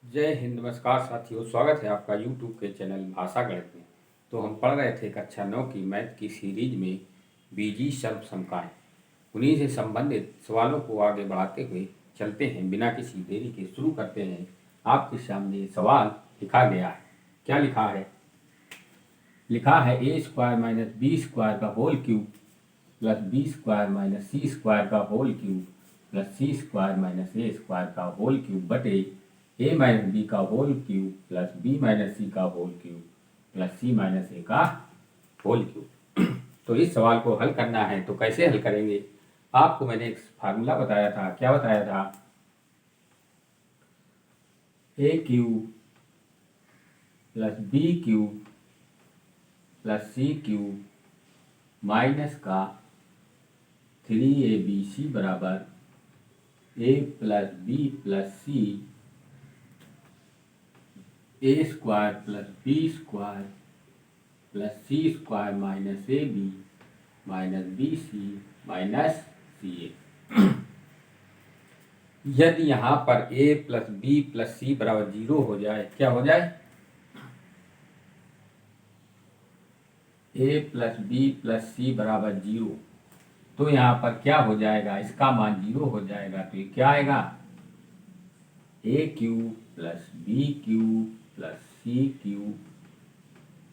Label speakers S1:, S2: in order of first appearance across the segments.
S1: जय हिंद। नमस्कार साथियों, स्वागत है आपका यूट्यूब के चैनल भाषा गणित में। तो हम पढ़ रहे थे कक्षा 9 की मैथ की सीरीज में बीजीय सर्वसमकाएं। उन्हीं से संबंधित सवालों को आगे बढ़ाते हुए चलते हैं। बिना किसी देरी के शुरू करते हैं। आपके सामने सवाल लिखा गया है। क्या लिखा है? लिखा है a square minus b square का whole cube plus B square minus c square का whole cube plus c square minus a square का होल क्यूब बटे ए माइनस बी का whole cube plus b minus c का whole cube plus c minus a का whole cube. तो इस सवाल को हल करना है तो कैसे हल करेंगे? आपको मैंने एक फार्मूला बताया था। क्या बताया था? A cube plus b cube plus c cube minus का 3abc बराबर a plus b plus c a square plus B square plus c square minus a b minus b c minus c a. यदि यहाँ पर a plus b plus c बराबर 0 हो जाए, क्या हो जाए? a plus b plus c बराबर 0, तो यहाँ पर क्या हो जाएगा? इसका मान 0 हो जाएगा। तो ये क्या आएगा? A cube plus b cube plus c cube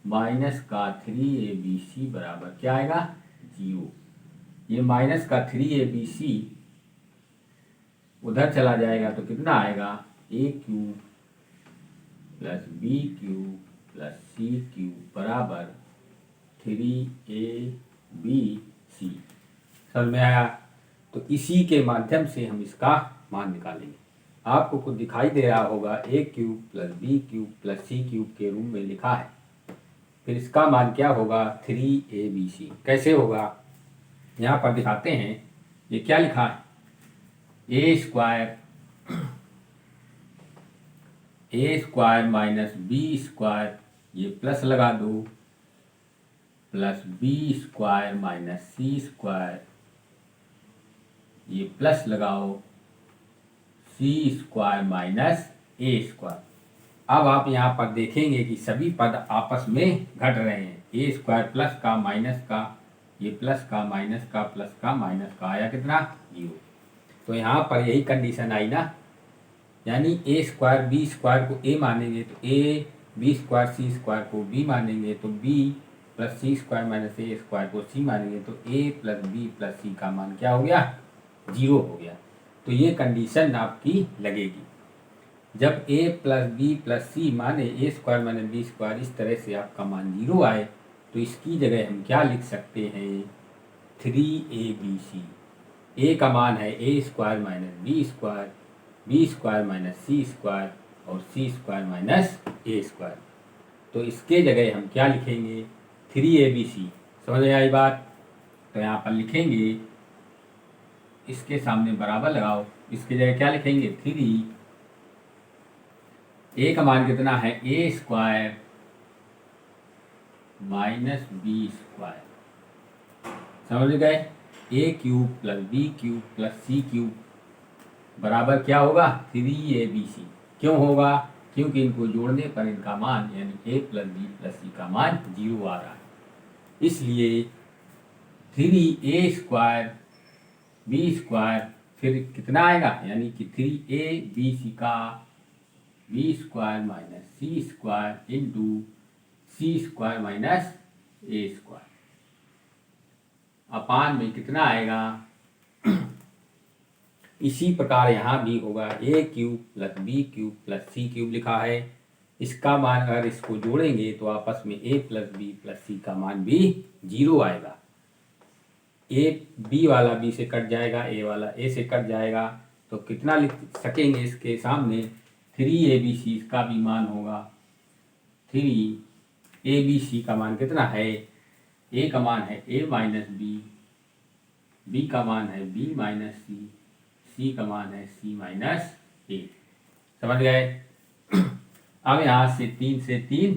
S1: minus का 3abc बराबर क्या आएगा? 0। ये माइनस का 3abc उधर चला जाएगा तो कितना आएगा? A cube plus b cube plus c cube बराबर 3abc। समझ में आया? तो इसी के माध्यम से हम इसका मान निकालेंगे। आपको कुछ दिखाई दे रहा होगा, a cube plus b cube plus c cube के रूप में लिखा है। फिर इसका मान क्या होगा? 3abc। कैसे होगा? यहाँ पर दिखाते हैं। ये क्या लिखा है? A square minus b square, ये प्लस लगा दो, plus B square minus c square, ये प्लस लगाओ, सी स्क्वायर माइनस ए स्क्वायर। अब आप यहाँ पर देखेंगे कि सभी पद आपस में घट रहे हैं। ए स्क्वायर प्लस का माइनस का, ये प्लस का माइनस का प्लस का माइनस का आया कितना? 0। तो यहाँ पर यही कंडीशन आई ना, यानी ए स्क्वायर बी स्क्वायर को ए मानेंगे तो ए, बी स्क्वायर सी स्क्वायर को बी मानेंगे तो B, plus c square minus a square को सी मानेंगे तो ए प्लस बी प्लस सी का मान क्या हो गया? 0 हो गया। तो ये कंडीशन आपकी लगेगी। जब ए प्लस बी प्लस सी माने ए स्क्वायर माने बी स्क्वायर, इस तरह से आपका मान 0 आए तो इसकी जगह हम क्या लिख सकते हैं? 3abc। ए का मान है a square minus b square, b square minus c square और c square minus a square. तो इसके जगह हम क्या लिखेंगे? 3abc। समझ में आई बात? तो यहाँ पर लिखेंगे, इसके सामने बराबर लगाओ, इसकी जगह क्या लिखेंगे? 3। ए का मान कितना है? A square minus b square. समझ गए? A cube plus b cube plus c cube बराबर क्या होगा? 3abc। क्यों होगा? क्योंकि इनको जोड़ने पर इनका मान यानी ए प्लस बी प्लस सी का मान 0 आ रहा है। इसलिए 3a स्क्वायर बी स्क्वायर फिर कितना आएगा? यानी कि 3abc का b square minus c square into c square minus a square अपान में कितना आएगा? इसी प्रकार यहाँ भी होगा। A cube plus b cube plus c cube लिखा है। इसका मान अगर इसको जोड़ेंगे तो आपस में ए प्लस बी प्लस सी का मान भी 0 आएगा। ए बी वाला बी से कट जाएगा, ए वाला ए से कट जाएगा, तो कितना लिख सकेंगे? इसके सामने 3abc इसका भी मान होगा। 3abc का मान कितना है? ए का मान है ए माइनस बी, बी का मान है बी माइनस सी, सी का मान है सी माइनस ए। समझ गए? अब यहाँ से 3 से 3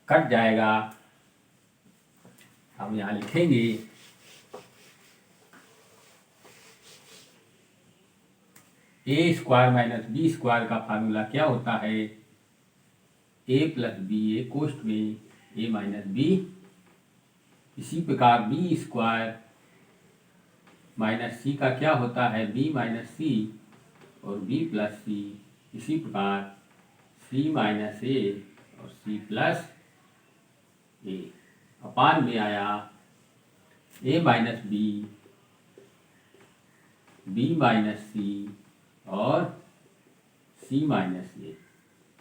S1: कट जाएगा। हम यहाँ लिखेंगे, ए स्क्वायर माइनस बी स्क्वायर का फार्मूला क्या होता है? ए प्लस बी, ए कोष्ठ में ए माइनस बी। इसी प्रकार बी स्क्वायर माइनस सी का क्या होता है? बी माइनस सी और बी प्लस सी। इसी प्रकार सी माइनस ए और सी प्लस ए। अपान में आया ए माइनस बी, बी माइनस सी और सी माइनस ए।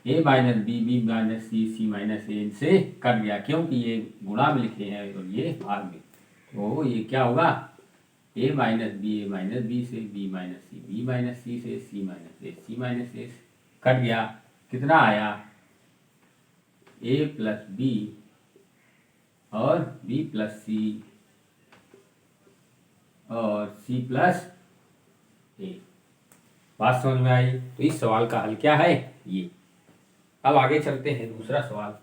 S1: ए माइनस बी, बी माइनस सी, सी माइनस ए इनसे कट गया, क्योंकि ये गुणा में लिखे हैं और ये भाग में। तो ये क्या होगा? ए माइनस बी, ए माइनस बी से, बी माइनस सी, बी माइनस सी से, सी माइनस ए, सी माइनस ए से कट गया। कितना आया? ए प्लस बी और बी प्लस सी और सी प्लस ए। बात समझ में आई? तो इस सवाल का हल क्या है? ये। अब आगे चलते हैं दूसरा सवाल।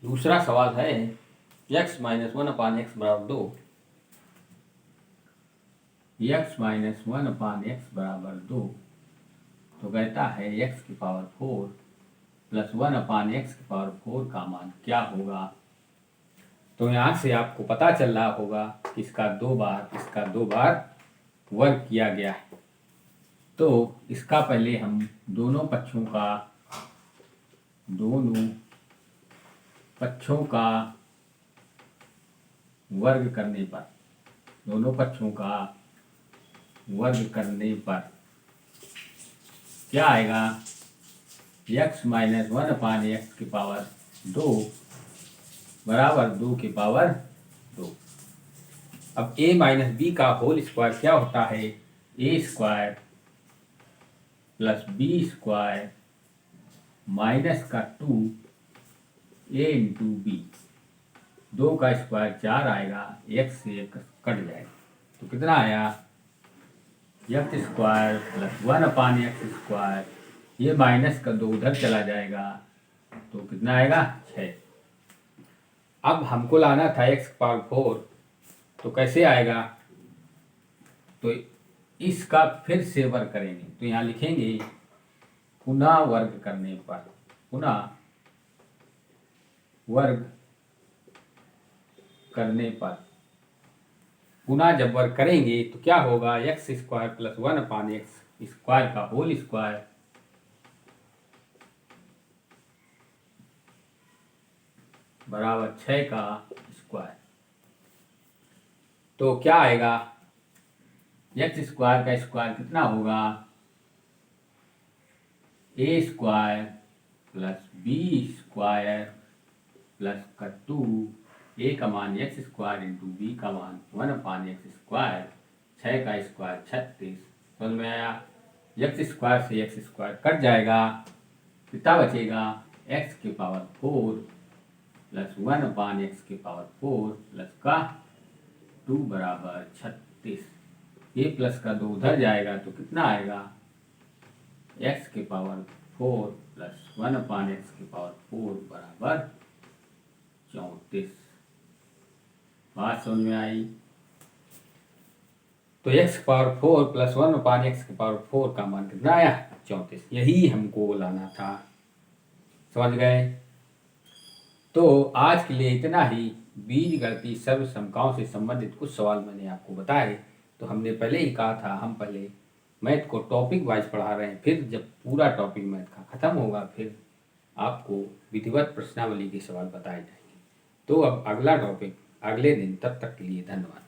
S1: दूसरा सवाल है x माइनस 1/x बराबर 2। x माइनस 1/x बराबर 2। तो कहता है x की पावर 4 प्लस 1/x की पावर 4 का मान क्या होगा? तो यहाँ से आपको पता चल रहा होगा कि इसका दो बार वर्ग किया गया है। तो इसका पहले हम दोनों पक्षों का वर्ग करने पर क्या आएगा? x माइनस 1/x की पावर 2 बराबर 2 की पावर 2। अब a माइनस बी का होल स्क्वायर क्या होता है? a square plus B square minus का 2 a इंटू बी। 2 का स्क्वायर 4 आएगा, x से x कट जाएगा। तो कितना आया? x square plus 1/x square. ये माइनस का 2 उधर चला जाएगा, तो कितना आएगा? 6। अब हमको लाना था x की पावर 4, तो कैसे आएगा? तो इसका फिर से वर्ग करेंगे, तो यहाँ लिखेंगे पुनः वर्ग करने पर, पुनः जब वर्ग करेंगे तो क्या होगा? x square plus 1/x square का होल स्क्वायर बराबर 6 का स्क्वायर। तो क्या आएगा? x स्क्वायर का स्क्वायर कितना होगा? a square plus b square plus का 2, a का मान x स्क्वायर इंटू b का मान 1/x स्क्वायर। 6 का स्क्वायर 36। समझ में आया? x स्क्वायर से x स्क्वायर कट जाएगा, कितना बचेगा? x की पावर 4 प्लस 1/x की पावर 4 प्लस का 2 बराबर 36। ये प्लस का 2 उधर जाएगा, तो कितना आएगा? x की पावर 4 प्लस 1/x की पावर 4 बराबर 34। बात समझ में आई? तो x की पावर 4 प्लस 1/x की पावर 4 का मान कितना आया? 34। यही हमको लाना था। समझ गए? तो आज के लिए इतना ही। बीजगणितीय सर्वसमताओं से संबंधित कुछ सवाल मैंने आपको बताए। तो हमने पहले ही कहा था, हम पहले मैथ को टॉपिक वाइज पढ़ा रहे हैं, फिर जब पूरा टॉपिक मैथ का खत्म होगा फिर आपको विधिवत प्रश्नावली के सवाल बताए जाएंगे। तो अब अगला टॉपिक अगले दिन, तब तक के लिए धन्यवाद।